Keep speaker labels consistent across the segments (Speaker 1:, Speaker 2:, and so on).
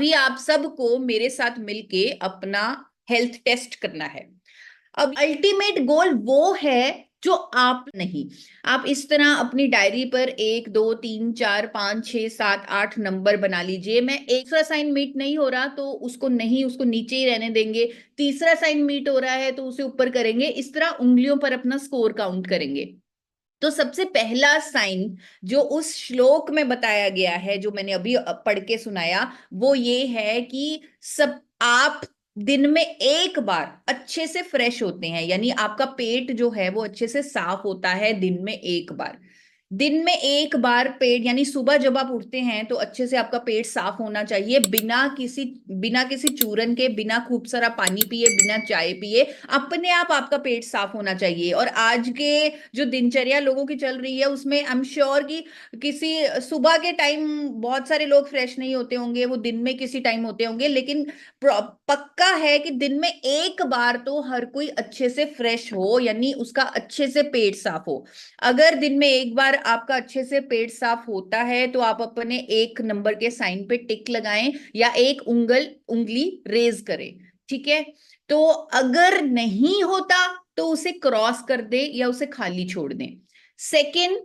Speaker 1: अभी आप सबको मेरे साथ मिलके अपना हेल्थ टेस्ट करना है। अब अल्टीमेट गोल वो है जो आप नहीं, आप इस तरह अपनी डायरी पर 1 2 3 4 5 6 7 8 नंबर बना लीजिए। मैं एक दूसरा साइन मीट नहीं हो रहा तो उसको नहीं, उसको नीचे ही रहने देंगे। तीसरा साइन मीट हो रहा है तो उसे ऊपर करेंगे। इस तरह उंगलियों पर अपना स्कोर काउंट करेंगे। तो सबसे पहला साइन जो उस श्लोक में बताया गया है, जो मैंने अभी पढ़ के सुनाया, वो ये है कि सब आप दिन में एक बार अच्छे से फ्रेश होते हैं, यानी आपका पेट जो है वो अच्छे से साफ होता है दिन में एक बार। दिन में एक बार पेट, यानी सुबह जब आप उठते हैं तो अच्छे से आपका पेट साफ होना चाहिए, बिना किसी चूरन के, बिना खूब सारा पानी पिए, बिना चाय पिए, अपने आप आपका पेट साफ होना चाहिए। और आज के जो दिनचर्या लोगों की चल रही है उसमें आई एम श्योर कि किसी सुबह के टाइम बहुत सारे लोग फ्रेश नहीं होते होंगे, वो दिन में किसी टाइम होते होंगे, लेकिन पक्का है कि दिन में एक बार तो हर कोई अच्छे से फ्रेश हो, यानी उसका अच्छे से पेट साफ हो। अगर दिन में एक बार आपका अच्छे से पेट साफ होता है तो आप अपने एक नंबर के साइन पे टिक लगाएं या एक उंगली रेज करें। ठीक है। तो अगर नहीं होता तो उसे क्रॉस कर दे या उसे खाली छोड़ दें। सेकंड,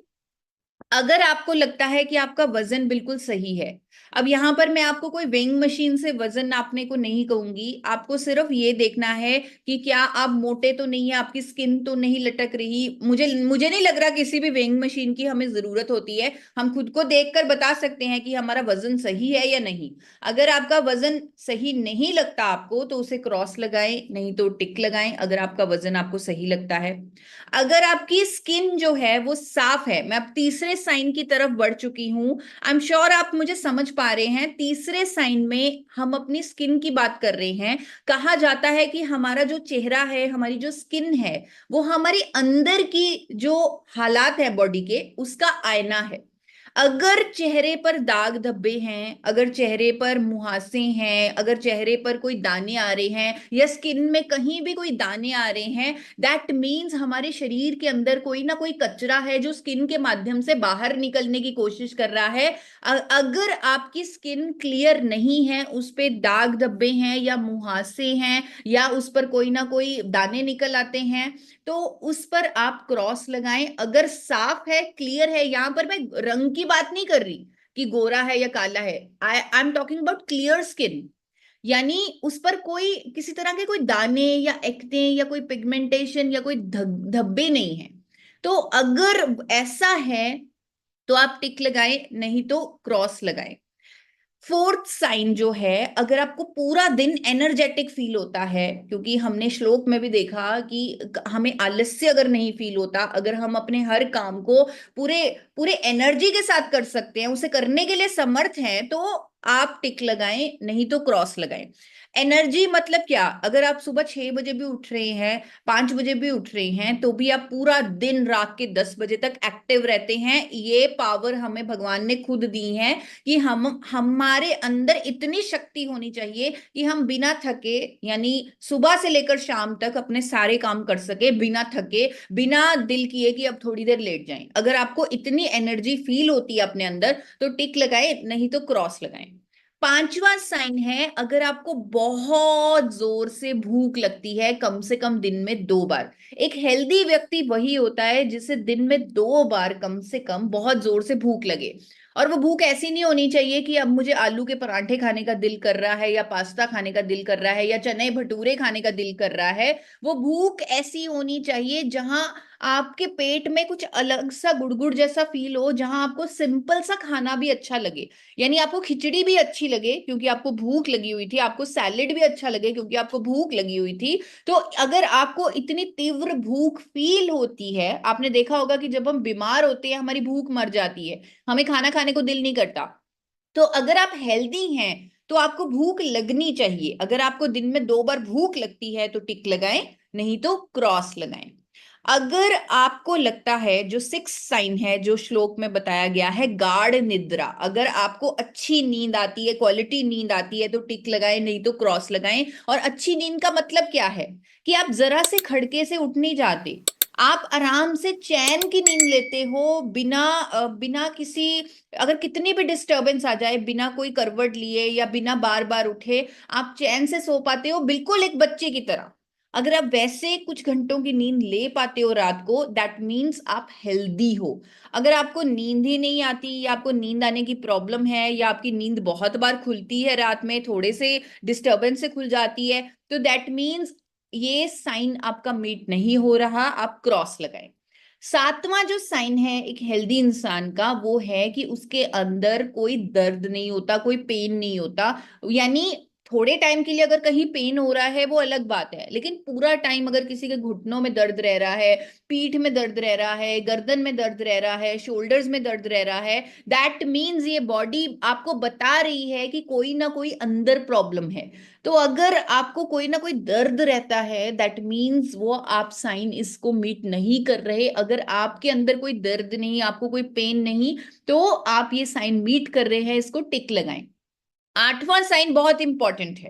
Speaker 1: अगर आपको लगता है कि आपका वजन बिल्कुल सही है, अब यहां पर मैं आपको कोई वेइंग मशीन से वजन नापने को नहीं कहूंगी, आपको सिर्फ ये देखना है कि क्या आप मोटे तो नहीं है, आपकी स्किन तो नहीं लटक रही। मुझे मुझे नहीं लग रहा किसी भी वेइंग मशीन की हमें जरूरत होती है। हम खुद को देखकर बता सकते हैं कि हमारा वजन सही है या नहीं। अगर आपका वजन सही नहीं लगता आपको तो उसे क्रॉस लगाएं, नहीं तो टिक लगाएं अगर आपका वजन आपको सही लगता है। अगर आपकी स्किन जो है वो साफ है, मैं अब तीसरे साइन की तरफ बढ़ चुकी हूं, आई एम श्योर आप मुझे समझ पा रहे हैं। तीसरे साइन में हम अपनी स्किन की बात कर रहे हैं। कहा जाता है कि हमारा जो चेहरा है, हमारी जो स्किन है, वो हमारी अंदर की जो हालात है बॉडी के, उसका आईना है। अगर चेहरे पर दाग धब्बे हैं, अगर चेहरे पर मुहासे हैं, अगर चेहरे पर कोई दाने आ रहे हैं या स्किन में कहीं भी कोई दाने आ रहे हैं, दैट मीन्स हमारे शरीर के अंदर कोई ना कोई कचरा है जो स्किन के माध्यम से बाहर निकलने की कोशिश कर रहा है। अगर आपकी स्किन क्लियर नहीं है, उस पे दाग धब्बे हैं या मुहासे हैं या उस पर कोई ना कोई दाने निकल आते हैं, तो उस पर आप क्रॉस लगाएं। अगर साफ है, क्लियर है, यहां पर मैं रंग की बात नहीं कर रही कि गोरा है या काला है, I am talking about clear skin, यानी उस पर कोई किसी तरह के कोई दाने या एक्ने या कोई पिगमेंटेशन या कोई धब्बे नहीं है। तो अगर ऐसा है तो आप टिक लगाएं, नहीं तो क्रॉस लगाएं। फोर्थ साइन जो है, अगर आपको पूरा दिन एनर्जेटिक फील होता है, क्योंकि हमने श्लोक में भी देखा कि हमें आलस्य अगर नहीं फील होता, अगर हम अपने हर काम को पूरे पूरे एनर्जी के साथ कर सकते हैं, उसे करने के लिए समर्थ हैं, तो आप टिक लगाएं, नहीं तो क्रॉस लगाएं। एनर्जी मतलब क्या? अगर आप सुबह 6 बजे भी उठ रहे हैं, 5 बजे भी उठ रहे हैं, तो भी आप पूरा दिन रात के 10 बजे तक एक्टिव रहते हैं, ये पावर हमें भगवान ने खुद दी है कि हम हमारे अंदर इतनी शक्ति होनी चाहिए कि हम बिना थके, यानी सुबह से लेकर शाम तक अपने सारे काम कर सके बिना थके, बिना दिल किए कि अब थोड़ी देर लेट जाएं। अगर आपको इतनी एनर्जी फील होती है अपने अंदर तो टिक लगाएं, नहीं तो क्रॉस लगाएं। पांचवा साइन है, अगर आपको बहुत जोर से भूख लगती है, कम से कम दिन में 2 बार। एक हेल्दी व्यक्ति वही होता है जिसे दिन में 2 बार कम से कम बहुत जोर से भूख लगे। और वो भूख ऐसी नहीं होनी चाहिए कि अब मुझे आलू के पराठे खाने का दिल कर रहा है या पास्ता खाने का दिल कर रहा है या चने भटूरे खाने का दिल कर रहा है। वो भूख ऐसी होनी चाहिए जहां आपके पेट में कुछ अलग सा गुड़गुड़ जैसा फील हो, जहां आपको सिंपल सा खाना भी अच्छा लगे, यानी आपको खिचड़ी भी अच्छी लगे क्योंकि आपको भूख लगी हुई थी, आपको सैलेड भी अच्छा लगे क्योंकि आपको भूख लगी हुई थी। तो अगर आपको इतनी तीव्र भूख फील होती है, आपने देखा होगा कि जब हम बीमार होते हैं हमारी भूख मर जाती है, हमें खाना खाने को दिल नहीं करता। तो अगर आप हेल्दी हैं तो आपको भूख लगनी चाहिए। अगर आपको दिन में 2 बार भूख लगती है तो टिक लगाएं, नहीं तो क्रॉस लगाएं। अगर आपको लगता है, जो 6 साइन है जो श्लोक में बताया गया है, गाढ़ निद्रा, अगर आपको अच्छी नींद आती है, क्वालिटी नींद आती है, तो टिक लगाएं, नहीं तो क्रॉस लगाएं। और अच्छी नींद का मतलब क्या है? कि आप जरा से खड़के से उठ नहीं जाते, आप आराम से चैन की नींद लेते हो, बिना किसी, अगर कितनी भी डिस्टरबेंस आ जाए, बिना कोई करवट लिए या बिना बार बार उठे आप चैन से सो पाते हो, बिल्कुल एक बच्चे की तरह। अगर आप वैसे कुछ घंटों की नींद ले पाते हो रात को, दैट मीन्स आप हेल्दी हो। अगर आपको नींद ही नहीं आती, या आपको नींद आने की प्रॉब्लम है, या आपकी नींद बहुत बार खुलती है रात में, थोड़े से डिस्टरबेंस से खुल जाती है, तो दैट मीन्स ये साइन आपका मीट नहीं हो रहा, आप क्रॉस लगाएं। सातवां जो साइन है एक हेल्दी इंसान का, वो है कि उसके अंदर कोई दर्द नहीं होता, कोई पेन नहीं होता। यानी थोड़े टाइम के लिए अगर कहीं पेन हो रहा है वो अलग बात है, लेकिन पूरा टाइम अगर किसी के घुटनों में दर्द रह रहा है, पीठ में दर्द रह रहा है, गर्दन में दर्द रह रहा है, शोल्डर्स में दर्द रह रहा है, दैट मीन्स ये बॉडी आपको बता रही है कि कोई ना कोई अंदर प्रॉब्लम है। तो अगर आपको कोई ना कोई दर्द रहता है, दैट मीन्स वो आप साइन इसको मीट नहीं कर रहे। अगर आपके अंदर कोई दर्द नहीं, आपको कोई पेन नहीं, तो आप ये साइन मीट कर रहे हैं, इसको टिक लगाएं। आठवां साइन बहुत इंपॉर्टेंट है।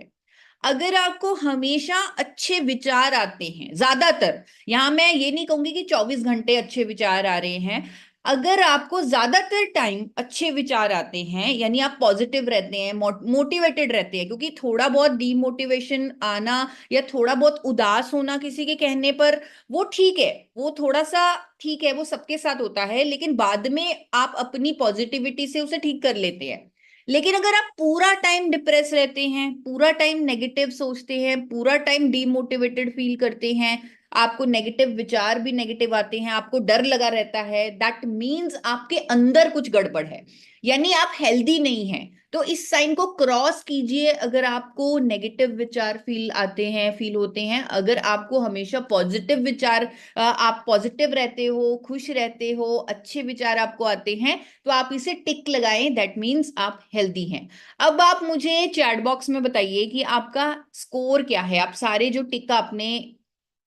Speaker 1: अगर आपको हमेशा अच्छे विचार आते हैं, ज्यादातर, यहां मैं ये नहीं कहूंगी कि 24 घंटे अच्छे विचार आ रहे हैं, अगर आपको ज्यादातर टाइम अच्छे विचार आते हैं, यानी आप पॉजिटिव रहते हैं, मोटिवेटेड रहते हैं, क्योंकि थोड़ा बहुत डीमोटिवेशन आना या थोड़ा बहुत उदास होना किसी के कहने पर, वो ठीक है, वो थोड़ा सा ठीक है, वो सबके साथ होता है, लेकिन बाद में आप अपनी पॉजिटिविटी से उसे ठीक कर लेते हैं। लेकिन अगर आप पूरा टाइम डिप्रेस रहते हैं, पूरा टाइम नेगेटिव सोचते हैं, पूरा टाइम डीमोटिवेटेड फील करते हैं, आपको नेगेटिव विचार भी नेगेटिव आते हैं, आपको डर लगा रहता है, दैट मीन्स आपके अंदर कुछ गड़बड़ है, यानी आप हेल्दी नहीं हैं। तो इस साइन को क्रॉस कीजिए। अगर आपको नेगेटिव विचार फील आते हैं, फील होते हैं, अगर आपको हमेशा पॉजिटिव विचार, आप पॉजिटिव रहते हो, खुश रहते हो, अच्छे विचार आपको आते हैं, तो आप इसे टिक लगाएं, दैट मीन्स आप हेल्दी हैं। अब आप मुझे चैट बॉक्स में बताइए कि आपका स्कोर क्या है। आप सारे जो टिक आपने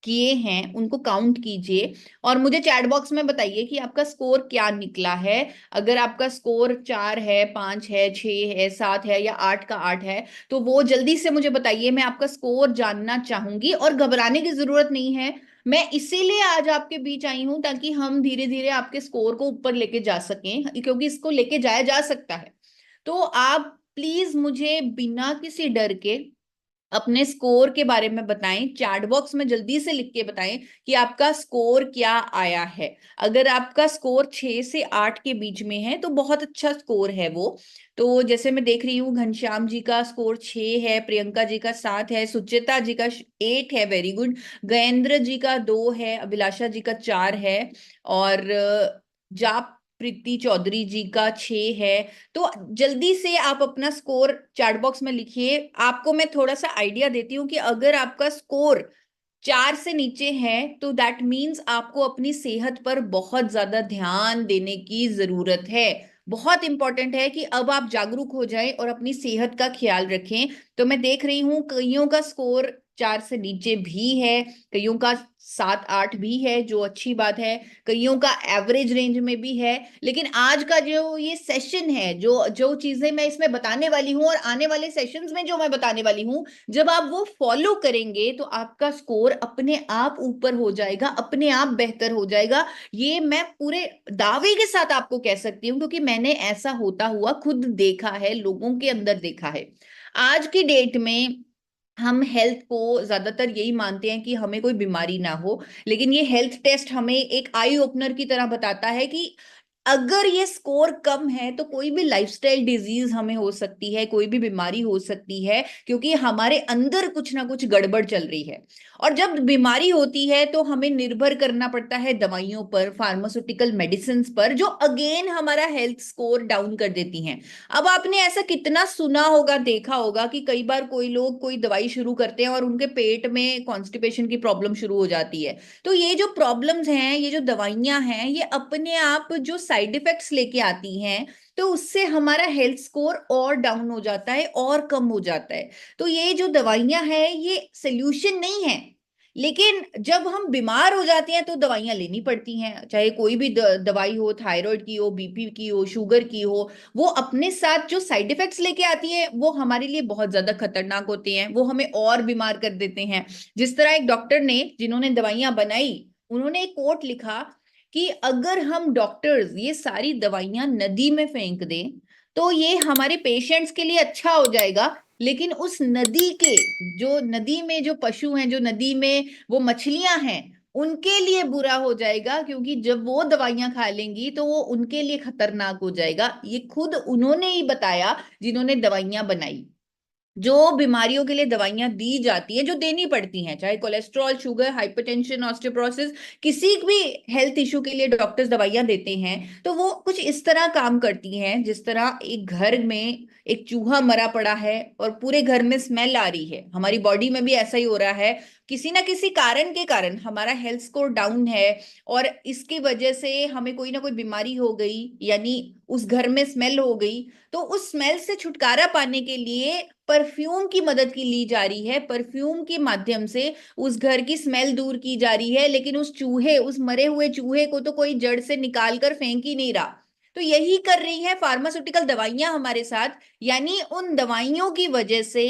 Speaker 1: किए हैं उनको काउंट कीजिए, और मुझे चैट बॉक्स में बताइए कि आपका स्कोर क्या निकला है। अगर आपका स्कोर 4 है, 5 है, 6 है, 7 है, या 8 का 8 है, तो वो जल्दी से मुझे बताइए, मैं आपका स्कोर जानना चाहूंगी। और घबराने की जरूरत नहीं है, मैं इसीलिए आज आपके बीच आई हूं ताकि हम धीरे धीरे आपके स्कोर को ऊपर लेके जा सकें, क्योंकि इसको लेके जाया जा सकता है। तो आप प्लीज मुझे बिना किसी डर के अपने स्कोर के बारे में बताएं, चैट बॉक्स में जल्दी से लिख के बताएं कि आपका स्कोर क्या आया है। अगर आपका स्कोर 6 से 8 के बीच में है तो बहुत अच्छा स्कोर है वो। तो जैसे मैं देख रही हूँ, घनश्याम जी का स्कोर 6 है, प्रियंका जी का 7 है, सुचिता जी का 8 है, वेरी गुड, गजेंद्र जी का 2 है, अभिलाषा जी का 4 है, और जाप प्रीति चौधरी जी का 6 है। तो जल्दी से आप अपना स्कोर चैट बॉक्स में लिखिए। आपको मैं थोड़ा सा आइडिया देती हूँ कि अगर आपका स्कोर 4 से नीचे है तो दैट मीन्स आपको अपनी सेहत पर बहुत ज्यादा ध्यान देने की जरूरत है। बहुत इंपॉर्टेंट है कि अब आप जागरूक हो जाएं और अपनी सेहत का ख्याल रखें। तो मैं देख रही हूँ कईयों का स्कोर 4 से नीचे भी है, कईयों का 7 8 भी है, जो अच्छी बात है, कईयों का एवरेज रेंज में भी है। लेकिन आज का जो ये सेशन है, जो जो चीजें मैं इसमें बताने वाली हूँ, और आने वाले सेशंस में जो मैं बताने वाली हूँ, जब आप वो फॉलो करेंगे तो आपका स्कोर अपने आप ऊपर हो जाएगा, अपने आप बेहतर हो जाएगा। ये मैं पूरे दावे के साथ आपको कह सकती हूँ, क्योंकि मैंने ऐसा होता हुआ खुद देखा है, लोगों के अंदर देखा है। आज की डेट में हम हेल्थ को ज्यादातर यही मानते हैं कि हमें कोई बीमारी ना हो, लेकिन ये हेल्थ टेस्ट हमें एक आई ओपनर की तरह बताता है कि अगर ये स्कोर कम है तो कोई भी लाइफस्टाइल डिजीज हमें हो सकती है, कोई भी बीमारी हो सकती है, क्योंकि हमारे अंदर कुछ ना कुछ गड़बड़ चल रही है। और जब बीमारी होती है तो हमें निर्भर करना पड़ता है दवाइयों पर, फार्मास्यूटिकल मेडिसिन पर, जो अगेन हमारा हेल्थ स्कोर डाउन कर देती हैं। अब आपने ऐसा कितना सुना होगा, देखा होगा कि कई बार कोई लोग कोई दवाई शुरू करते हैं और उनके पेट में कॉन्स्टिपेशन की प्रॉब्लम शुरू हो जाती है। तो ये जो प्रॉब्लम्स हैं, ये जो दवाइयां हैं, ये अपने आप जो साइड इफेक्ट्स लेके आती हैं, तो उससे हमारा हेल्थ स्कोर और डाउन हो जाता है और कम हो जाता है। तो ये जो दवाइयां हैं ये सोल्यूशन नहीं है, लेकिन जब हम बीमार हो जाते हैं तो दवाइयां लेनी पड़ती हैं, चाहे कोई भी दवाई हो, थायराइड की हो, बीपी की हो, शुगर की हो, वो अपने साथ जो साइड इफेक्ट्स लेके आती है वो हमारे लिए बहुत ज्यादा खतरनाक होते हैं, वो हमें और बीमार कर देते हैं। जिस तरह एक डॉक्टर ने, जिन्होंने दवाइयां बनाई, उन्होंने एक कोट लिखा कि अगर हम डॉक्टर्स ये सारी दवाइयां नदी में फेंक दें तो ये हमारे पेशेंट्स के लिए अच्छा हो जाएगा, लेकिन उस नदी के, जो नदी में जो पशु हैं, जो नदी में वो मछलियां हैं, उनके लिए बुरा हो जाएगा, क्योंकि जब वो दवाइयां खा लेंगी तो वो उनके लिए खतरनाक हो जाएगा। ये खुद उन्होंने ही बताया, जिन्होंने दवाइयां बनाई। जो बीमारियों के लिए दवाइयां दी जाती हैं, जो देनी पड़ती हैं, चाहे कोलेस्ट्रॉल, शुगर, हाइपरटेंशन, ऑस्टियोपोरोसिस, किसी भी हेल्थ इशू के लिए डॉक्टर्स दवाइयां देते हैं, तो वो कुछ इस तरह काम करती हैं जिस तरह एक घर में एक चूहा मरा पड़ा है और पूरे घर में स्मेल आ रही है। हमारी बॉडी में भी ऐसा ही हो रहा है, किसी ना किसी कारण के कारण हमारा हेल्थ स्कोर डाउन है और इसकी वजह से हमें कोई ना कोई बीमारी हो गई, यानी उस घर में स्मेल हो गई। तो उस स्मेल से छुटकारा पाने के लिए परफ्यूम की मदद की ली जा रही है, परफ्यूम के माध्यम से उस घर की स्मेल दूर की जा रही है, लेकिन उस चूहे, उस मरे हुए चूहे को तो कोई जड़ से निकाल कर फेंक ही नहीं रहा। तो यही कर रही है फार्मास्यूटिकल दवाइयां हमारे साथ, यानी उन दवाइयों की वजह से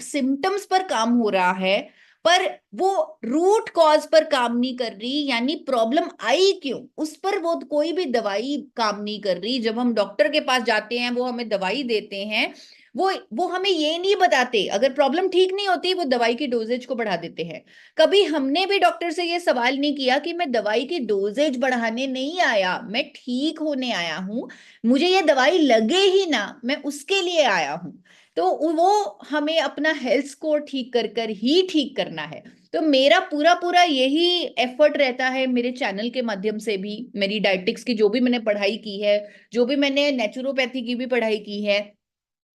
Speaker 1: सिम्टम्स पर काम हो रहा है, पर वो रूट कॉज पर काम नहीं कर रही, यानी प्रॉब्लम आई क्यों उस पर वो कोई भी दवाई काम नहीं कर रही। जब हम डॉक्टर के पास जाते हैं, वो हमें दवाई देते हैं, वो हमें ये नहीं बताते, अगर प्रॉब्लम ठीक नहीं होती वो दवाई की डोजेज को बढ़ा देते हैं। कभी हमने भी डॉक्टर से ये सवाल नहीं किया कि मैं दवाई की डोजेज बढ़ाने नहीं आया, मैं ठीक होने आया हूं, मुझे ये दवाई लगे ही ना, मैं उसके लिए आया हूं। तो वो हमें अपना हेल्थ स्कोर ठीक कर कर ही ठीक करना है। तो मेरा पूरा पूरा यही एफर्ट रहता है, मेरे चैनल के माध्यम से भी, मेरी डायटिक्स की जो भी मैंने पढ़ाई की है, जो भी मैंने नेचुरोपैथी की भी पढ़ाई की है,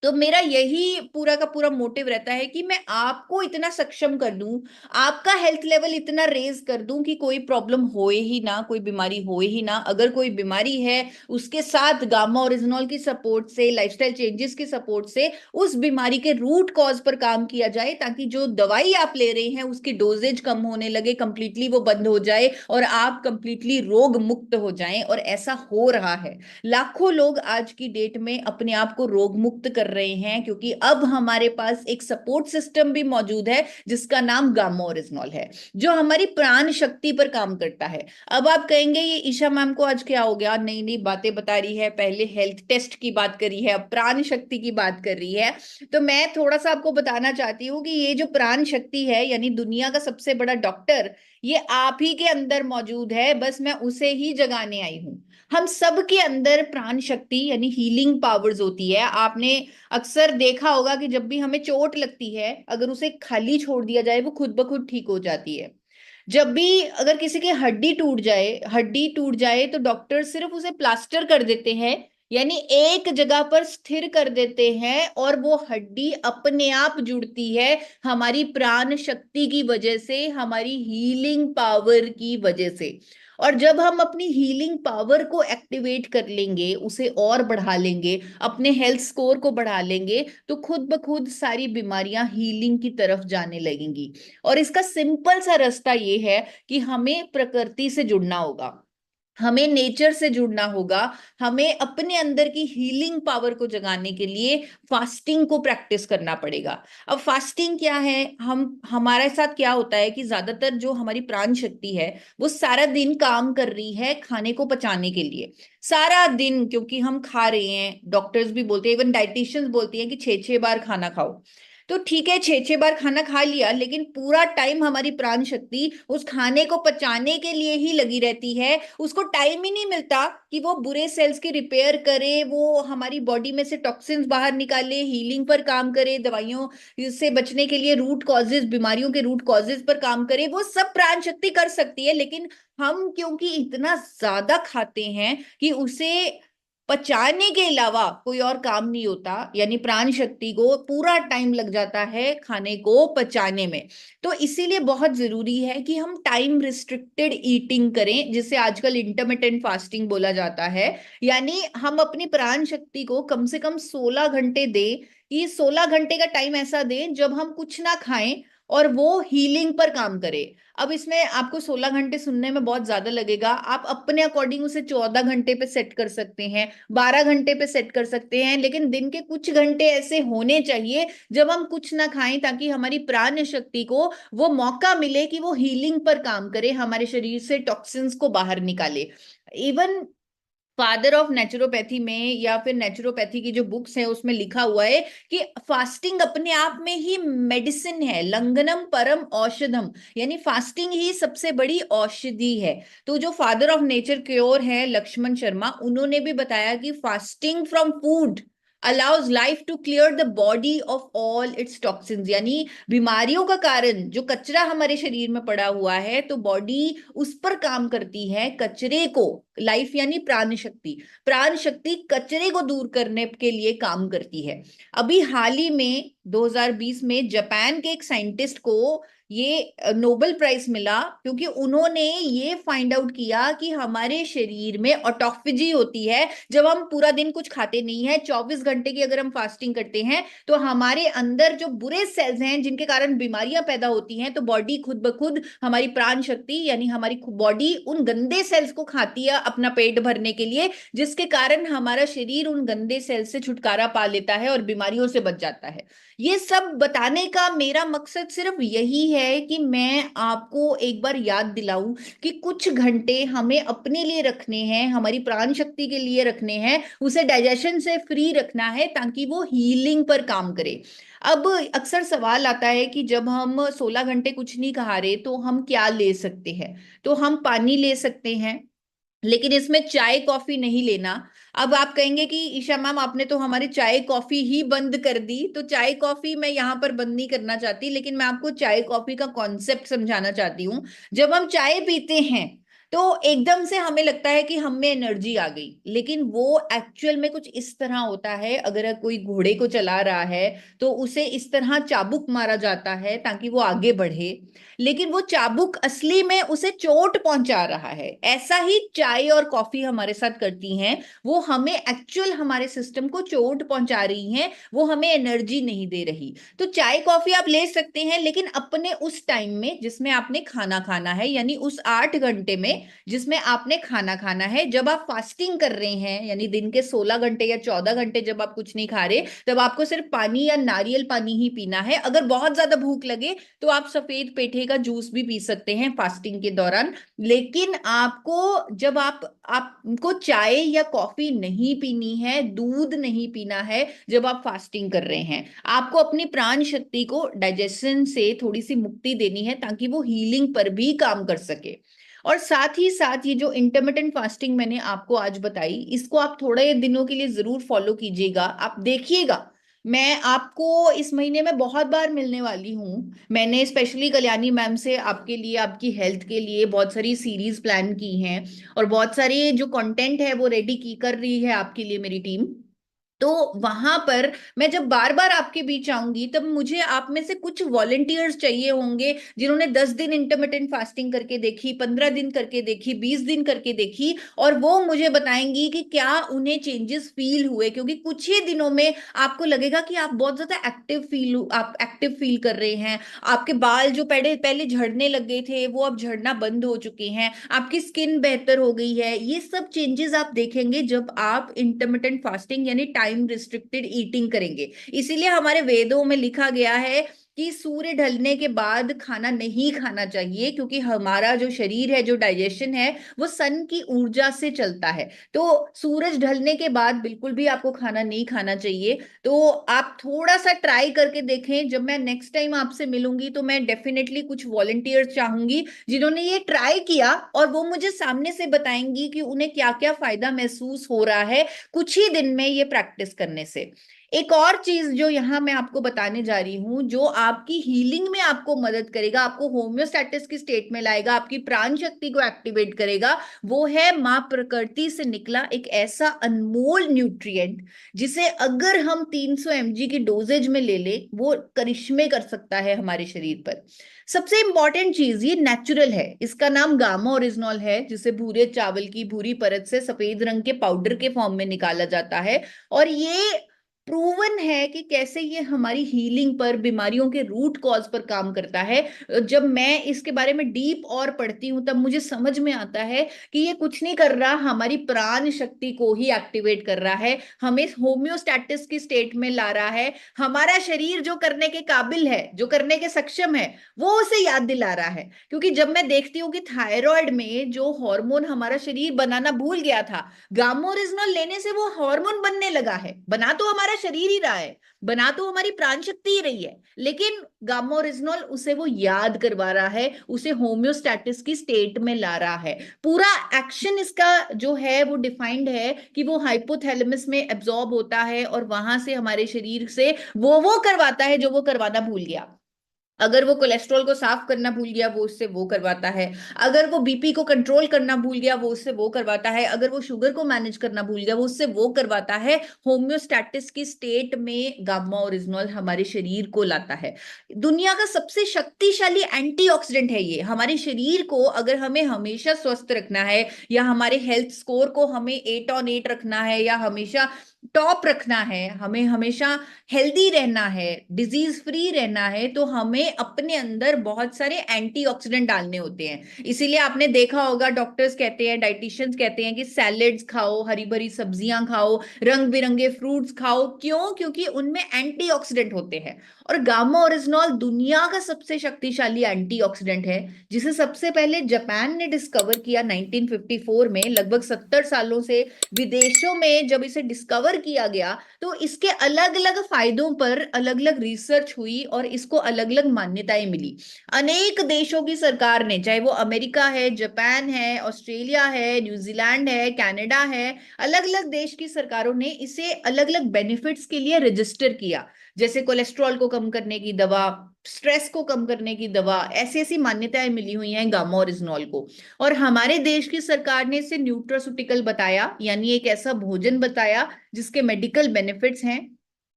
Speaker 1: तो मेरा यही पूरा का पूरा मोटिव रहता है कि मैं आपको इतना सक्षम कर दूं, आपका हेल्थ लेवल इतना रेज कर दूं कि कोई प्रॉब्लम होए ही ना, कोई बीमारी होए ही ना। अगर कोई बीमारी है, उसके साथ गामा ओरिजिनॉल की सपोर्ट से, लाइफस्टाइल चेंजेस की सपोर्ट से उस बीमारी के रूट कॉज पर काम किया जाए, ताकि जो दवाई आप ले रहे हैं उसकी डोजेज कम होने लगे, कंप्लीटली वो बंद हो जाए और आप कंप्लीटली रोग मुक्त हो जाएं। और ऐसा हो रहा है, लाखों लोग आज की डेट में अपने आप को रोग मुक्त कर रहे हैं, क्योंकि अब हमारे पास एक सपोर्ट सिस्टम भी मौजूद है जिसका नाम गामा ओरिजिनॉल है, जो हमारी प्राण शक्ति पर काम करता है। अब आप कहेंगे ये ईशा मैम को आज क्या हो गया, नई नई बातें बता रही है, पहले हेल्थ टेस्ट की बात करी है, अब प्राण शक्ति की बात कर रही है। तो मैं थोड़ा सा आपको बताना चाहती हूँ कि ये जो प्राण शक्ति है, यानी दुनिया का सबसे बड़ा डॉक्टर, ये आप ही के अंदर मौजूद है, बस मैं उसे ही जगाने आई हूं। हम सब के अंदर प्राण शक्ति यानी हीलिंग पावर्स होती है। आपने अक्सर देखा होगा कि जब भी हमें चोट लगती है, अगर उसे खाली छोड़ दिया जाए वो खुद ब खुद ठीक हो जाती है। जब भी अगर किसी की हड्डी टूट जाए तो डॉक्टर सिर्फ उसे प्लास्टर कर देते हैं, यानी एक जगह पर स्थिर कर देते हैं और वो हड्डी अपने आप जुड़ती है, हमारी प्राण शक्ति की वजह से, हमारी हीलिंग पावर की वजह से। और जब हम अपनी हीलिंग पावर को एक्टिवेट कर लेंगे, उसे और बढ़ा लेंगे, अपने हेल्थ स्कोर को बढ़ा लेंगे, तो खुद ब खुद सारी बीमारियां हीलिंग की तरफ जाने लगेंगी। और इसका सिंपल सा रास्ता ये है कि हमें प्रकृति से जुड़ना होगा, हमें नेचर से जुड़ना होगा, हमें अपने अंदर की हीलिंग पावर को जगाने के लिए फास्टिंग को प्रैक्टिस करना पड़ेगा। अब फास्टिंग क्या है, हम हमारे साथ क्या होता है कि ज्यादातर जो हमारी प्राण शक्ति है वो सारा दिन काम कर रही है खाने को पचाने के लिए, सारा दिन, क्योंकि हम खा रहे हैं, डॉक्टर्स भी बोलते हैं, इवन डाइटिशियंस बोलती हैं कि 6-6 बार खाना खाओ। तो ठीक है, 6-6 बार खाना खा लिया, लेकिन पूरा टाइम हमारी प्राण शक्ति उस खाने को पचाने के लिए ही लगी रहती है। उसको टाइम ही नहीं मिलता कि वो बुरे सेल्स की रिपेयर करे, वो हमारी बॉडी में से टॉक्सिन्स बाहर निकाले, हीलिंग पर काम करे, दवाइयों से बचने के लिए रूट कॉजेज, बीमारियों के रूट कॉजेज पर काम करे। वो सब प्राण शक्ति कर सकती है, लेकिन हम क्योंकि इतना ज्यादा खाते हैं कि उसे पचाने के अलावा कोई और काम नहीं होता, यानी प्राण शक्ति को पूरा टाइम लग जाता है खाने को पचाने में। तो इसीलिए बहुत जरूरी है कि हम टाइम रिस्ट्रिक्टेड ईटिंग करें, जिसे आजकल इंटरमिटेंट फास्टिंग बोला जाता है। यानी हम अपनी प्राण शक्ति को कम से कम 16 घंटे दें, कि 16 घंटे का टाइम ऐसा दें जब हम कुछ ना खाएं और वो हीलिंग पर काम करे। अब इसमें आपको 16 घंटे सुनने में बहुत ज्यादा लगेगा, आप अपने अकॉर्डिंग उसे 14 घंटे पे सेट कर सकते हैं, 12 घंटे पे सेट कर सकते हैं, लेकिन दिन के कुछ घंटे ऐसे होने चाहिए जब हम कुछ ना खाएं, ताकि हमारी प्राण शक्ति को वो मौका मिले कि वो हीलिंग पर काम करे, हमारे शरीर से टॉक्सिन्स को बाहर निकाले। इवन फादर ऑफ नेचुरोपैथी में या फिर नेचुरोपैथी की जो बुक्स है उसमें लिखा हुआ है कि फास्टिंग अपने आप में ही मेडिसिन है, लंगनम परम औषधम, यानी फास्टिंग ही सबसे बड़ी औषधि है। तो जो फादर ऑफ नेचर क्योर है लक्ष्मण शर्मा, उन्होंने भी बताया कि fasting from food allows life to clear the body of all its toxins, यानी बीमारियों का कारण जो कचरा हमारे शरीर में पड़ा हुआ है, तो बॉडी उस पर काम करती है, कचरे को, लाइफ यानी प्राण शक्ति, प्राण शक्ति कचरे को दूर करने के लिए काम करती है। अभी हाल ही में 2020 में जापान के एक साइंटिस्ट को ये नोबेल प्राइज मिला, क्योंकि उन्होंने ये फाइंड आउट किया कि हमारे शरीर में ऑटोफेजी होती है। जब हम पूरा दिन कुछ खाते नहीं है, 24 घंटे की अगर हम फास्टिंग करते हैं, तो हमारे अंदर जो बुरे सेल्स हैं जिनके कारण बीमारियां पैदा होती हैं, तो बॉडी खुद ब खुद, हमारी प्राण शक्ति यानी हमारी बॉडी उन गंदे सेल्स को खाती है अपना पेट भरने के लिए, जिसके कारण हमारा शरीर उन गंदे सेल्स से छुटकारा पा लेता है और बीमारियों से बच जाता है। ये सब बताने का मेरा मकसद सिर्फ यही है कि मैं आपको एक बार याद दिलाऊं कि कुछ घंटे हमें अपने लिए रखने हैं, हमारी प्राण शक्ति के लिए रखने हैं, उसे डाइजेशन से फ्री रखना है ताकि वो हीलिंग पर काम करे। अब अक्सर सवाल आता है कि जब हम 16 घंटे कुछ नहीं खा रहे तो हम क्या ले सकते हैं? तो हम पानी ले सकते हैं, लेकिन इसमें चाय कॉफी नहीं लेना। अब आप कहेंगे कि ईशा मैम आपने तो हमारी चाय कॉफी ही बंद कर दी, तो चाय कॉफी मैं यहाँ पर बंद नहीं करना चाहती, लेकिन मैं आपको चाय कॉफी का कॉन्सेप्ट समझाना चाहती हूँ। जब हम चाय पीते हैं तो एकदम से हमें लगता है कि हम में एनर्जी आ गई, लेकिन वो एक्चुअल में कुछ इस तरह होता है, अगर कोई घोड़े को चला रहा है तो उसे इस तरह चाबुक मारा जाता है ताकि वो आगे बढ़े, लेकिन वो चाबुक असली में उसे चोट पहुंचा रहा है। ऐसा ही चाय और कॉफी हमारे साथ करती हैं, वो हमें एक्चुअल हमारे सिस्टम को चोट पहुंचा रही हैं, वो हमें एनर्जी नहीं दे रही। तो चाय कॉफी आप ले सकते हैं, लेकिन अपने उस टाइम में जिसमें आपने खाना खाना है, यानी उस 8 घंटे में जिसमें आपने खाना खाना है। जब आप फास्टिंग कर रहे हैं, यानी दिन के 16 घंटे या 14 घंटे जब आप कुछ नहीं खा रहे, तब आपको सिर्फ पानी या नारियल पानी ही पीना है। अगर बहुत ज्यादा भूख लगे तो आप सफेद पेठे का जूस भी पी सकते हैं फास्टिंग के दौरान। लेकिन आपको, जब आपको चाय या कॉफी नहीं पीनी है, दूध नहीं पीना है जब आप फास्टिंग कर रहे हैं। आपको अपनी प्राण शक्ति को डाइजेशन से थोड़ी सी मुक्ति देनी है ताकि वो हीलिंग पर भी काम कर सके। और साथ ही साथ ये जो इंटरमिटेंट फास्टिंग मैंने आपको आज बताई, इसको आप थोड़े दिनों के लिए जरूर फॉलो कीजिएगा। आप देखिएगा, मैं आपको इस महीने में बहुत बार मिलने वाली हूँ। मैंने स्पेशली कल्याणी मैम से आपके लिए, आपकी हेल्थ के लिए बहुत सारी सीरीज प्लान की हैं, और बहुत सारे जो कंटेंट है वो रेडी की कर रही है आपके लिए मेरी टीम। तो वहां पर मैं जब बार बार आपके बीच आऊंगी, तब मुझे आप में से कुछ वॉलेंटियर्स चाहिए होंगे जिन्होंने 10 दिन इंटरमिटेंट फास्टिंग करके देखी, 15 दिन करके देखी, 20 दिन करके देखी, और वो मुझे बताएंगी कि क्या उन्हें चेंजेस फील हुए। क्योंकि कुछ ही दिनों में आपको लगेगा कि आप बहुत ज्यादा आप एक्टिव फील कर रहे हैं, आपके बाल जो पहले पहले झड़ने लग गए थे वो अब झड़ना बंद हो चुके हैं, आपकी स्किन बेहतर हो गई है। ये सब चेंजेस आप देखेंगे जब आप इंटरमिटेंट फास्टिंग यानी टाइम रिस्ट्रिक्टेड ईटिंग करेंगे। इसीलिए हमारे वेदों में लिखा गया है कि सूर्य ढलने के बाद खाना नहीं खाना चाहिए, क्योंकि हमारा जो शरीर है, जो डाइजेशन है, वो सन की ऊर्जा से चलता है। तो सूरज ढलने के बाद बिल्कुल भी आपको खाना नहीं खाना चाहिए। तो आप थोड़ा सा ट्राई करके देखें। जब मैं नेक्स्ट टाइम आपसे मिलूंगी तो मैं डेफिनेटली कुछ वॉलंटियर्स चाहूंगी जिन्होंने ये ट्राई किया, और वो मुझे सामने से बताएंगी कि उन्हें क्या क्या फायदा महसूस हो रहा है कुछ ही दिन में ये प्रैक्टिस करने से। एक और चीज जो यहाँ मैं आपको बताने जा रही हूँ, जो आपकी हीलिंग में आपको मदद करेगा, आपको होम्योस्टैटिस की स्टेट में लाएगा, आपकी प्राण शक्ति को एक्टिवेट करेगा, वो है माँ प्रकृति से निकला एक ऐसा अनमोल न्यूट्रिएंट जिसे अगर हम 300 mg की डोजेज में ले ले, वो करिश्मे कर सकता है हमारे शरीर पर। सबसे इंपॉर्टेंट चीज, ये नेचुरल है, इसका नाम गामा ओरिजिनॉल है, जिसे भूरे चावल की भूरी परत से सफेद रंग के पाउडर के फॉर्म में निकाला जाता है। और ये प्रूवन है कि कैसे ये हमारी हीलिंग पर, बीमारियों के रूट कॉज पर काम करता है। जब मैं इसके बारे में डीप और पढ़ती हूँ तब मुझे समझ में आता है कि ये कुछ नहीं कर रहा, हमारी प्राण शक्ति को ही एक्टिवेट कर रहा है, हमें होम्योस्टैटिस की स्टेट में ला रहा है। हमारा शरीर जो करने के काबिल है, जो करने के सक्षम है, वो उसे याद दिला रहा है। क्योंकि जब मैं देखती हूँ कि थायराइड में जो हार्मोन हमारा शरीर बनाना भूल गया था, गामा ओरिजिनल लेने से वो हार्मोन बनने लगा है। बना तो हमारा शरीर ही रहा है, बना तो हमारी प्राण शक्ति ही रही है, लेकिन गामा ओरिजिनल उसे वो याद करवा रहा है, उसे होम्योस्टैटिस की स्टेट में ला रहा है। पूरा एक्शन इसका जो है वो डिफाइंड है कि वो हाइपोथैलेमस में एब्जॉर्ब होता है और वहां से हमारे शरीर से वो करवाता है जो वो करवाना भूल गया। अगर वो कोलेस्ट्रॉल को साफ करना भूल गया, वो उससे वो करवाता है। अगर वो बीपी को कंट्रोल करना भूल गया, वो उससे वो करवाता है। अगर वो शुगर को मैनेज करना भूल गया, वो उससे वो करवाता है। होम्योस्टैटिस की स्टेट में गामा ओरिजिनल हमारे शरीर को लाता है। दुनिया का सबसे शक्तिशाली एंटीऑक्सीडेंट है ये। हमारे शरीर को अगर हमें हमेशा स्वस्थ रखना है, या हमारे हेल्थ स्कोर को हमें 8 on 8 रखना है, या हमेशा टॉप रखना है, हमें हमेशा हेल्दी रहना है, डिजीज फ्री रहना है, तो हमें अपने अंदर बहुत सारे एंटीऑक्सीडेंट डालने होते हैं। इसीलिए आपने देखा होगा, डॉक्टर्स कहते हैं, डाइटिशियंस कहते हैं कि सैलेड्स खाओ, हरी भरी सब्जियां खाओ, रंग बिरंगे फ्रूट्स खाओ। क्यों? क्योंकि उनमें एंटीऑक्सीडेंट होते हैं। और गामा ओरिजिनल दुनिया का सबसे शक्तिशाली एंटीऑक्सीडेंट है, जिसे सबसे पहले जापान ने डिस्कवर किया 1954 में। लगभग 70 सालों से विदेशों में जब इसे डिस्कवर किया गया, तो इसके अलग अलग फायदों पर अलग अलग रिसर्च हुई और इसको अलग अलग मान्यताएं मिली। अनेक देशों की सरकार ने, चाहे वो अमेरिका है, जापान है, ऑस्ट्रेलिया है, न्यूजीलैंड है, कनाडा है, अलग अलग देश की सरकारों ने इसे अलग अलग बेनिफिट्स के लिए रजिस्टर किया। जैसे कोलेस्ट्रॉल को कम करने की दवा, स्ट्रेस को कम करने की दवा, ऐसी ऐसी मान्यताएं मिली हुई हैं गामा ओरिजिनल को। और हमारे देश की सरकार ने इसे न्यूट्रास्यूटिकल बताया, यानी एक ऐसा भोजन बताया जिसके मेडिकल बेनिफिट्स हैं।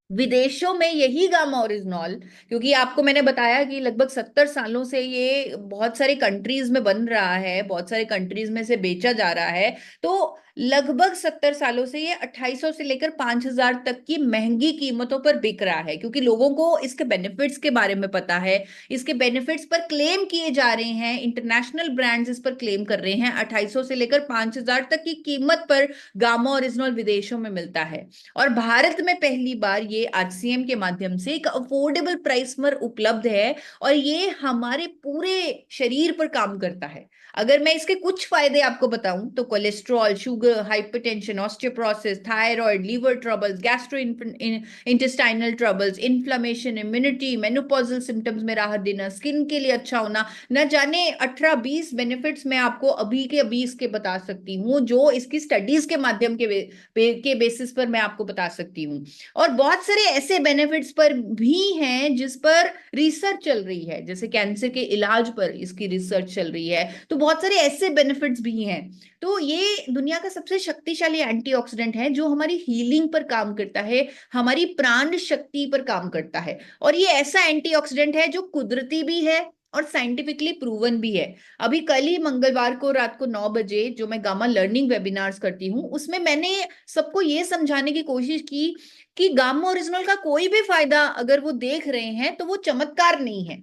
Speaker 1: विदेशों में यही गामा ओरिजिनल, क्योंकि आपको मैंने बताया कि लगभग 70 सालों से ये बहुत सारे कंट्रीज में बन रहा है, बहुत सारे कंट्रीज में से बेचा जा रहा है, तो लगभग 70 सालों से ये 2800 से लेकर 5000 तक की महंगी कीमतों पर बिक रहा है, क्योंकि लोगों को इसके बेनिफिट्स के बारे में पता है। इसके बेनिफिट्स पर क्लेम किए जा रहे हैं, इंटरनेशनल ब्रांड्स इस पर क्लेम कर रहे हैं। 2800 से लेकर 5000 तक की कीमत पर गामा ओरिजिनल विदेशों में मिलता है। और भारत में पहली बार ये आरसीएम के माध्यम से एक अफोर्डेबल प्राइस पर उपलब्ध है, और ये हमारे पूरे शरीर पर काम करता है। अगर मैं इसके कुछ फायदे आपको बताऊं तो cholesterol, sugar, hypertension, osteoporosis, thyroid, liver troubles, gastro intestinal troubles, inflammation, immunity, menopausal symptoms में राहत देना, स्किन के लिए अच्छा होना, न जाने 18-20 बेनिफिट्स मैं आपको अभी के अभी इसके बता सकती हूँ, जो इसकी स्टडीज के माध्यम के बेसिस पर मैं आपको बता सकती हूँ। और बहुत सारे ऐसे बेनिफिट्स पर भी हैं जिस पर रिसर्च चल रही है, जैसे कैंसर के इलाज पर इसकी रिसर्च चल रही है, तो बहुत सारे ऐसे बेनिफिट्स भी हैं। तो ये दुनिया का सबसे शक्तिशाली एंटीऑक्सीडेंट है जो हमारी हीलिंग पर काम करता है, हमारी प्राण शक्ति पर काम करता है। और ये ऐसा एंटीऑक्सीडेंट है जो कुदरती भी है और साइंटिफिकली प्रूवन भी है। अभी कल ही मंगलवार को रात को 9 बजे जो मैं गामा लर्निंग वेबिनार्स करती हूँ, उसमें मैंने सबको ये समझाने की कोशिश की कि गामा ओरिजिनल का कोई भी फायदा अगर वो देख रहे हैं तो वो चमत्कार नहीं है।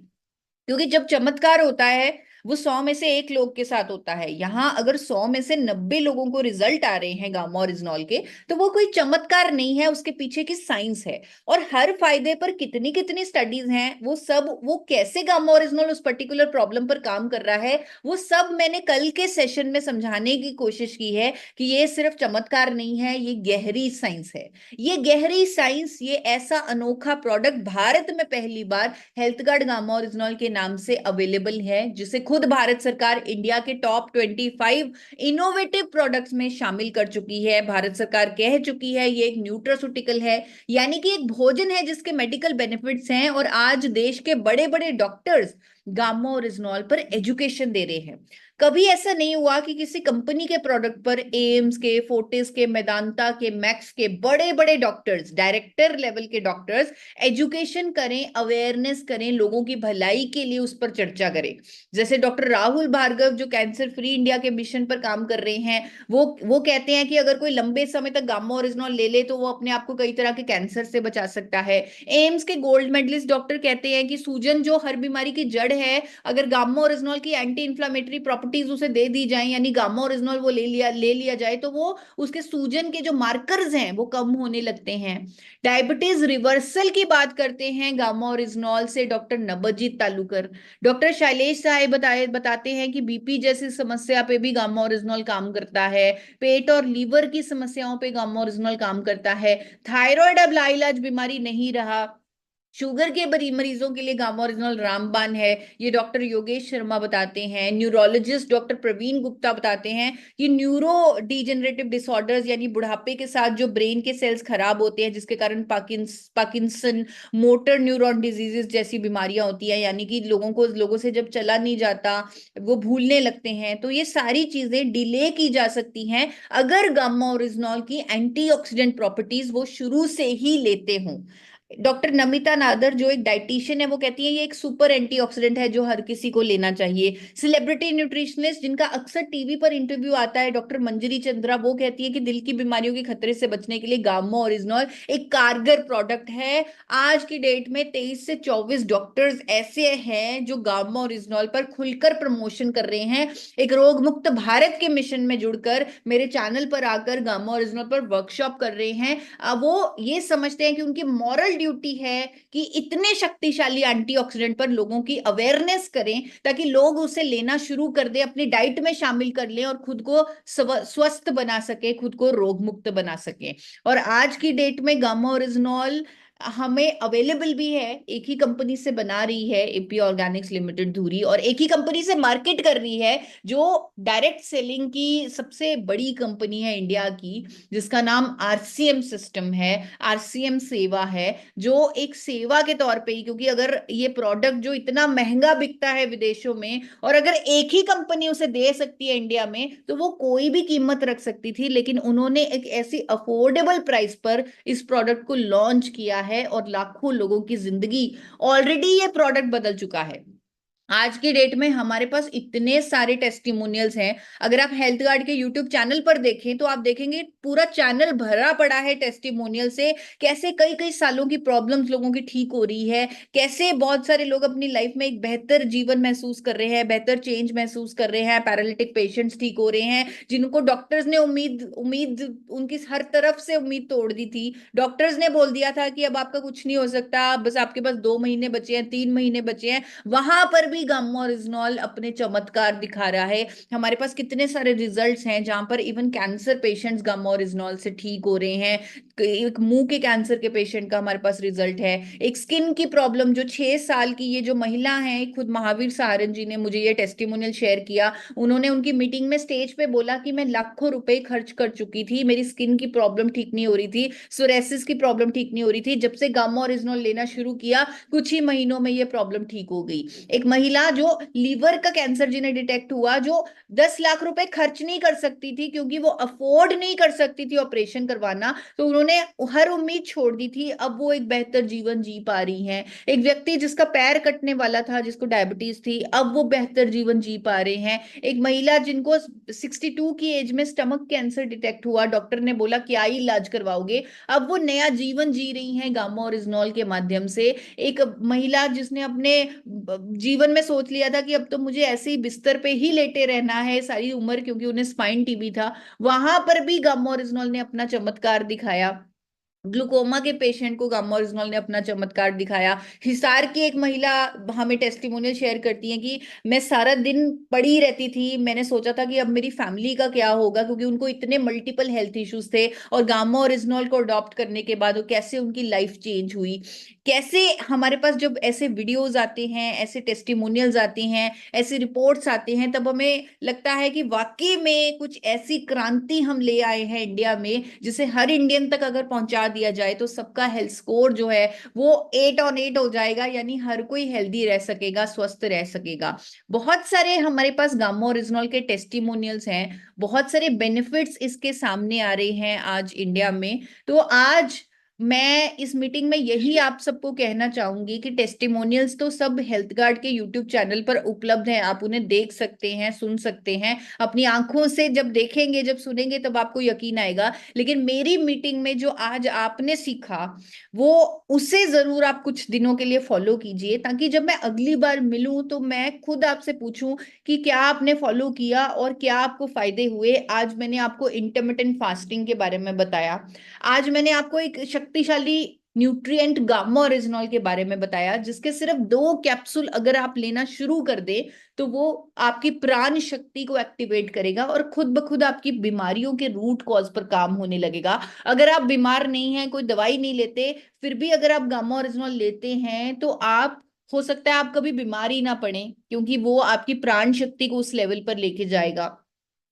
Speaker 1: क्योंकि जब चमत्कार होता है वो 100 में से 1 लोग के साथ होता है। यहां अगर 100 में से 90 लोगों को रिजल्ट आ रहे हैं गामा ओरिजिनल के, तो वो कोई चमत्कार नहीं है, उसके पीछे की साइंस है। और हर फायदे पर कितनी कितनी स्टडीज हैं, वो सब, वो कैसे गामा ओरिजिनल उस पर्टिकुलर प्रॉब्लम पर काम कर रहा है, वो सब मैंने कल के सेशन में समझाने की कोशिश की है कि ये सिर्फ चमत्कार नहीं है, ये गहरी साइंस है। ये गहरी साइंस, ये ऐसा अनोखा प्रोडक्ट भारत में पहली बार हेल्थ गार्ड गामा ओरिजिनल के नाम से अवेलेबल है, जिसे खुद भारत सरकार इंडिया के टॉप 25 इनोवेटिव प्रोडक्ट्स में शामिल कर चुकी है। भारत सरकार कह चुकी है ये एक न्यूट्रास्यूटिकल है, यानी कि एक भोजन है जिसके मेडिकल बेनिफिट्स हैं। और आज देश के बड़े बड़े डॉक्टर्स गामा ओरिजिनल पर एजुकेशन दे रहे हैं। कभी ऐसा नहीं हुआ कि किसी कंपनी के प्रोडक्ट पर एम्स के, फोर्टिस के, मेदांता के, मैक्स के बड़े बड़े डॉक्टर्स, डायरेक्टर लेवल के डॉक्टर्स एजुकेशन करें, अवेयरनेस करें, लोगों की भलाई के लिए उस पर चर्चा करें। जैसे डॉक्टर राहुल भार्गव जो कैंसर फ्री इंडिया के मिशन पर काम कर रहे हैं, वो कहते हैं कि अगर कोई लंबे समय तक गामा ओरिजिनॉल ले ले तो वो अपने आप को कई तरह के कैंसर से बचा सकता है। एम्स के गोल्ड मेडलिस्ट डॉक्टर कहते हैं कि सूजन जो हर बीमारी की जड़ है, अगर गामा ओरिजिनॉल की एंटी इंफ्लेमेटरी प्रॉपर्टीज उसे दे दी जाए, यानी गामा ओरिजिनॉल वो ले लिया जाए, तो वो उसके सूजन के जो मार्कर्स हैं वो कम होने लगते हैं। डायबिटीज रिवर्सल की बात करते हैं गामा ओरिजिनॉल से डॉक्टर नबजीत तालुकर। डॉक्टर शैलेश साहब बताते हैं कि बीपी जैसी समस्या पे भी गामा ओरिजिनॉल काम करता है। पेट और लीवर की समस्याओं पे गामा ओरिजिनॉल काम करता है। थायराइड अब लाइलाज बीमारी नहीं रहा। शुगर के मरीजों के लिए गामा ओरिजिनल रामबाण है, ये डॉक्टर योगेश शर्मा बताते हैं। न्यूरोलॉजिस्ट डॉक्टर प्रवीण गुप्ता बताते हैं कि न्यूरो डिजेनरेटिव डिसऑर्डर्स यानी बुढ़ापे के साथ जो ब्रेन के सेल्स खराब होते हैं, जिसके कारण पार्किंसन, मोटर न्यूरॉन डिजीजेस जैसी बीमारियां होती है, यानी कि लोगों से जब चला नहीं जाता, वो भूलने लगते हैं, तो ये सारी चीजें डिले की जा सकती हैं अगर गामा ओरिजिनॉल की एंटीऑक्सीडेंट प्रॉपर्टीज वो शुरू से ही लेते हों। डॉक्टर नमिता नादर जो एक डाइटिशियन है, वो कहती है ये एक सुपर एंटीऑक्सीडेंट है जो हर किसी को लेना चाहिए। सेलिब्रिटी न्यूट्रिशनिस्ट जिनका अक्सर टीवी पर इंटरव्यू आता है, डॉक्टर मंजरी चंद्रा, वो कहती है कि दिल की बीमारियों के खतरे से बचने के लिए गामा ओरिजिनॉल एक कारगर प्रोडक्ट है। आज की डेट में 23 से 24 डॉक्टर्स ऐसे हैं जो गामा ओरिजिनॉल पर खुलकर प्रमोशन कर रहे हैं। एक रोग मुक्त भारत के मिशन में जुड़कर मेरे चैनल पर आकर गामा ओरिजिनॉल पर वर्कशॉप कर रहे हैं। वो ये समझते हैं कि उनकी मॉरल ड्यूटी है कि इतने शक्तिशाली एंटीऑक्सीडेंट पर लोगों की अवेयरनेस करें ताकि लोग उसे लेना शुरू कर दें, अपनी डाइट में शामिल कर लें और खुद को स्वस्थ बना सके, खुद को रोग मुक्त बना सके। और आज की डेट में गामा ओरिजिनॉल हमें अवेलेबल भी है, एक ही कंपनी से बना रही है एपी ऑर्गेनिक्स लिमिटेड धुरी, और एक ही कंपनी से मार्केट कर रही है, जो डायरेक्ट सेलिंग की सबसे बड़ी कंपनी है इंडिया की, जिसका नाम आरसीएम सिस्टम है, आरसीएम सेवा है, जो एक सेवा के तौर पे ही, क्योंकि अगर ये प्रोडक्ट जो इतना महंगा बिकता है विदेशों में और अगर एक ही कंपनी उसे दे सकती है इंडिया में, तो वो कोई भी कीमत रख सकती थी, लेकिन उन्होंने एक ऐसी अफोर्डेबल प्राइस पर इस प्रोडक्ट को लॉन्च किया है और लाखों लोगों की जिंदगी ऑलरेडी ये प्रोडक्ट बदल चुका है। आज की डेट में हमारे पास इतने सारे टेस्टिमोनियल्स हैं। अगर आप हेल्थ गार्ड के यूट्यूब चैनल पर देखें तो आप देखेंगे पूरा चैनल भरा पड़ा है टेस्टिमोनियल से, कैसे कई कई सालों की प्रॉब्लम्स लोगों की ठीक हो रही है, कैसे बहुत सारे लोग अपनी लाइफ में एक बेहतर जीवन महसूस कर रहे हैं, बेहतर चेंज महसूस कर रहे हैं, पैरालिटिक पेशेंट्स ठीक हो रहे हैं जिनको डॉक्टर्स ने उम्मीद उम्मीद उनकी हर तरफ से उम्मीद तोड़ दी थी। डॉक्टर्स ने बोल दिया था कि अब आपका कुछ नहीं हो सकता, बस आपके पास 2 महीने बचे हैं, 3 महीने बचे हैं, वहां पर भी गामा ओरिजिनॉल अपने चमत्कार दिखा रहा है। हमारे पास कितने सारे रिजल्ट्स हैं जहां पर even cancer patients gamma oryzanol से ठीक हो रहे हैं। एक मुंह के कैंसर के पेशेंट का हमारे पास रिजल्ट है। एक स्किन की प्रॉब्लम जो 6 साल की ये जो महिला है, खुद महावीर सहारन जी ने मुझे ये टेस्टिमोनियल शेयर किया। उन्होंने उनकी मीटिंग में स्टेज पे बोला कि मैं लाखों रुपए खर्च कर चुकी थी, मेरी स्किन की प्रॉब्लम ठीक नहीं हो रही थी, सोरेसिस की प्रॉब्लम ठीक नहीं हो रही थी, जब से गामा ओरिजिनॉल लेना शुरू किया कुछ ही महीनों में ये प्रॉब्लम ठीक हो गई। एक महिला जो लीवर का कैंसर जिन्हें डिटेक्ट हुआ, जो 10 लाख रुपए खर्च नहीं कर सकती थी क्योंकि वो अफोर्ड नहीं कर सकती थी ऑपरेशन करवाना, तो उन्होंने हर उम्मीद छोड़ दी थी, अब वो एक बेहतर जीवन जी पा रही हैं। एक व्यक्ति जिसका पैर कटने वाला था, जिसको डायबिटीज थी, अब वो बेहतर जीवन जी पा रहे हैं। एक महिला जिनको 62 की एज में स्टमक कैंसर डिटेक्ट हुआ, डॉक्टर ने बोला क्या ही इलाज करवाओगे, अब वो नया जीवन जी रही हैं गामा ओरिजिनॉल के माध्यम से। एक महिला जिसने अपने जीवन में सोच लिया था कि अब तो मुझे ऐसे ही बिस्तर पे ही लेटे रहना है सारी उम्र, क्योंकि उन्हें स्पाइन टीबी था, वहां पर भी गामा ओरिजिनॉल ने अपना चमत्कार दिखाया। ग्लूकोमा के पेशेंट को गामा ओरिजिनॉल ने अपना चमत्कार दिखाया। हिसार की एक महिला हमें टेस्टिमोनियल शेयर करती है कि मैं सारा दिन पड़ी रहती थी, मैंने सोचा था कि अब मेरी फैमिली का क्या होगा, क्योंकि उनको इतने मल्टीपल हेल्थ इश्यूज थे, और गामा ओरिजिनॉल को अडॉप्ट करने के बाद वो कैसे उनकी लाइफ चेंज हुई। कैसे हमारे पास जब ऐसे वीडियोज आते हैं, ऐसे टेस्टिमोनियल्स आते हैं, ऐसे रिपोर्ट्स आते हैं, तब हमें लगता है कि वाकई में कुछ ऐसी क्रांति हम ले आए हैं इंडिया में, जिसे हर इंडियन तक अगर पहुंचा दिया जाए तो सबका हेल्थ स्कोर जो है वो 8 on 8 हो जाएगा, यानी हर कोई हेल्दी रह सकेगा, स्वस्थ रह सकेगा। बहुत सारे हमारे पास गामा ओरिजिनॉल के टेस्टिमोनियल्स हैं, बहुत सारे बेनिफिट्स इसके सामने आ रहे हैं आज इंडिया में। तो आज मैं इस मीटिंग में यही आप सबको कहना चाहूंगी कि टेस्टिमोनियल्स तो सब हेल्थ गार्ड के यूट्यूब चैनल पर उपलब्ध हैं, आप उन्हें देख सकते हैं, सुन सकते हैं अपनी आंखों से। जब देखेंगे, जब सुनेंगे, तब आपको यकीन आएगा। लेकिन मेरी मीटिंग में जो आज आपने सीखा वो, उसे जरूर आप कुछ दिनों के लिए फॉलो कीजिए, ताकि जब मैं अगली बार मिलूं तो मैं खुद आपसे पूछूं कि क्या आपने फॉलो किया और क्या आपको फायदे हुए। आज मैंने आपको इंटरमिटेंट फास्टिंग के बारे में बताया, आज मैंने आपको एक शक्तिशाली न्यूट्रिएंट गामा ओरिजिनॉल के बारे में बताया, जिसके सिर्फ 2 कैप्सूल अगर आप लेना शुरू कर दे तो वो आपकी प्राण शक्ति को एक्टिवेट करेगा और खुद ब खुद आपकी बीमारियों के रूट कॉज पर काम होने लगेगा। अगर आप बीमार नहीं हैं, कोई दवाई नहीं लेते, फिर भी अगर आप गामा ओरिजिनॉल लेते हैं तो आप, हो सकता है आप कभी बीमार ही ना पड़े, क्योंकि वो आपकी प्राण शक्ति को उस लेवल पर लेके जाएगा,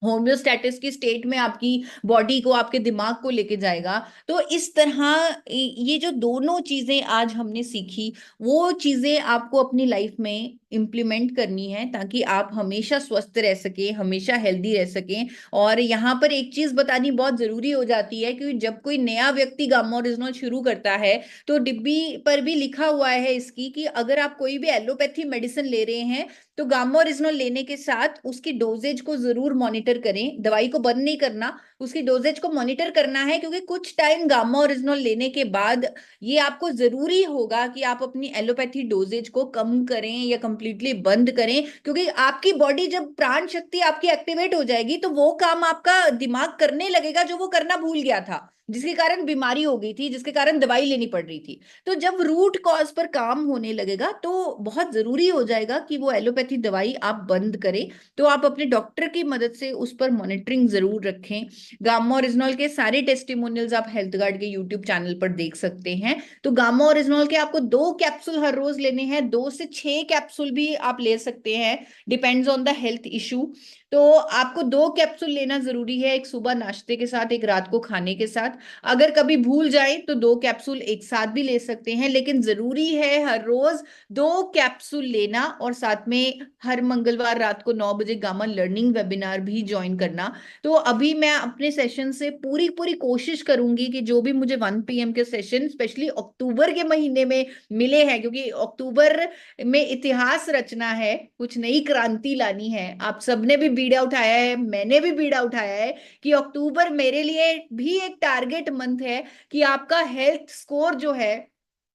Speaker 1: होम्योस्टैटिस की स्टेट में आपकी बॉडी को, आपके दिमाग को लेके जाएगा। तो इस तरह ये जो दोनों चीजें आज हमने सीखी, वो चीजें आपको अपनी लाइफ में इम्प्लीमेंट करनी है, ताकि आप हमेशा स्वस्थ रह सके, हमेशा हेल्दी रह सकें। और यहाँ पर एक चीज बतानी बहुत जरूरी हो जाती है कि जब कोई नया व्यक्ति गामा ओरिजिनॉल शुरू करता है तो डिब्बी पर भी लिखा हुआ है इसकी कि अगर आप कोई भी एलोपैथी मेडिसिन ले रहे हैं तो गामा ओरिजिनॉल लेने के साथ उसकी डोजेज को जरूर मॉनिटर करें। दवाई को बंद नहीं करना, उसकी डोजेज को मॉनिटर करना है, क्योंकि कुछ टाइम गामा ओरिजिनॉल लेने के बाद ये आपको जरूरी होगा कि आप अपनी एलोपैथी डोजेज को कम करें या कंप्लीटली बंद करें, क्योंकि आपकी बॉडी, जब प्राण शक्ति आपकी एक्टिवेट हो जाएगी तो वो काम आपका दिमाग करने लगेगा जो वो करना भूल गया था, जिसके कारण बीमारी हो गई थी, जिसके कारण दवाई लेनी पड़ रही थी। तो जब रूट कॉज पर काम होने लगेगा तो बहुत जरूरी हो जाएगा कि वो एलोपैथी दवाई आप बंद करें। तो आप अपने डॉक्टर की मदद से उस पर मॉनिटरिंग जरूर रखें। गामा ओरिजिनॉल के सारे टेस्टिमोनियल्स आप हेल्थ गार्ड के यूट्यूब चैनल पर देख सकते हैं। तो गामा ओरिजिनॉल के आपको 2 कैप्सूल हर रोज लेने हैं, 2 से 6 कैप्सूल भी आप ले सकते हैं, depends on the health issue. तो आपको 2 कैप्सूल लेना जरूरी है, एक सुबह नाश्ते के साथ, एक रात को खाने के साथ। अगर कभी भूल जाए तो 2 कैप्सूल एक साथ भी ले सकते हैं, लेकिन जरूरी है हर रोज 2 कैप्सूल लेना, और साथ में हर मंगलवार रात को 9 बजे गामा लर्निंग वेबिनार भी ज्वाइन करना। तो अभी मैं अपने सेशन से पूरी पूरी कोशिश करूंगी कि जो भी मुझे 1 PM के सेशन स्पेशली अक्टूबर के महीने में मिले हैं, क्योंकि अक्टूबर में इतिहास रचना है, कुछ नई क्रांति लानी है। आप सबने भी बीड़ा उठाया है, मैंने भी बीड़ा उठाया है कि अक्टूबर मेरे लिए भी एक टारगेट मंथ है कि आपका हेल्थ स्कोर जो है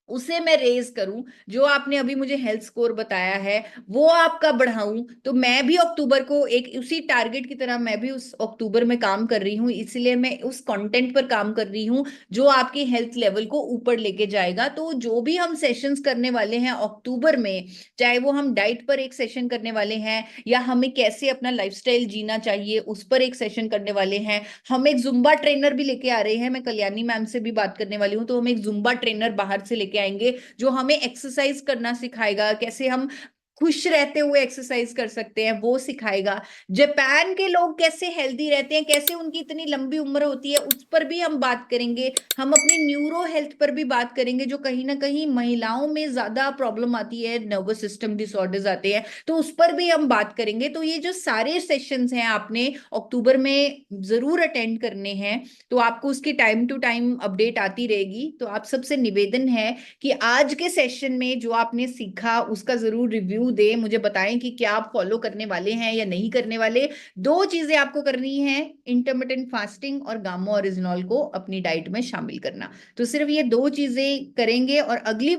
Speaker 1: उसे मैं रेज करूं। जो आपने अभी मुझे हेल्थ स्कोर बताया है वो आपका बढ़ाऊं, तो मैं भी अक्टूबर को एक उसी टारगेट की तरह मैं भी उस अक्टूबर में काम कर रही हूं, इसलिए मैं उस कंटेंट पर काम कर रही हूं जो आपके हेल्थ लेवल को ऊपर लेके जाएगा। तो जो भी हम सेशंस करने वाले हैं अक्टूबर में, चाहे वो हम डाइट पर एक सेशन करने वाले हैं या हमें कैसे अपना लाइफस्टाइल जीना चाहिए उस पर एक सेशन करने वाले हैं, हम एक जुम्बा ट्रेनर भी लेके आ रहे हैं, मैं कल्याणी मैम से भी बात करने वाली हूँ, तो हम एक जुम्बा ट्रेनर बाहर से लेके आएंगे जो हमें एक्सरसाइज करना सिखाएगा, कैसे हम खुश रहते हुए एक्सरसाइज कर सकते हैं वो सिखाएगा। जापान के लोग कैसे हेल्दी रहते हैं, कैसे उनकी इतनी लंबी उम्र होती है, उस पर भी हम बात करेंगे। हम अपनी न्यूरो हेल्थ पर भी बात करेंगे, जो कहीं ना कहीं महिलाओं में ज्यादा प्रॉब्लम आती है, नर्वस सिस्टम डिसऑर्डर्स आते हैं, तो उस पर भी हम बात करेंगे। तो ये जो सारे सेशंस हैं आपने अक्टूबर में जरूर अटेंड करने हैं, तो आपको उसकी टाइम टू टाइम अपडेट आती रहेगी। तो आप सबसे निवेदन है कि आज के सेशन में जो आपने सीखा उसका जरूर रिव्यू दे, मुझे बताएं कि क्या आप फॉलो करने वाले हैं या नहीं करने वाले। 2 चीजें आपको करनी है, इंटरमिटेंट फास्टिंग और गामा ओरिजिनॉल को अपनी डाइट में शामिल करना। तो सिर्फ ये 2 चीजें करेंगे और अगली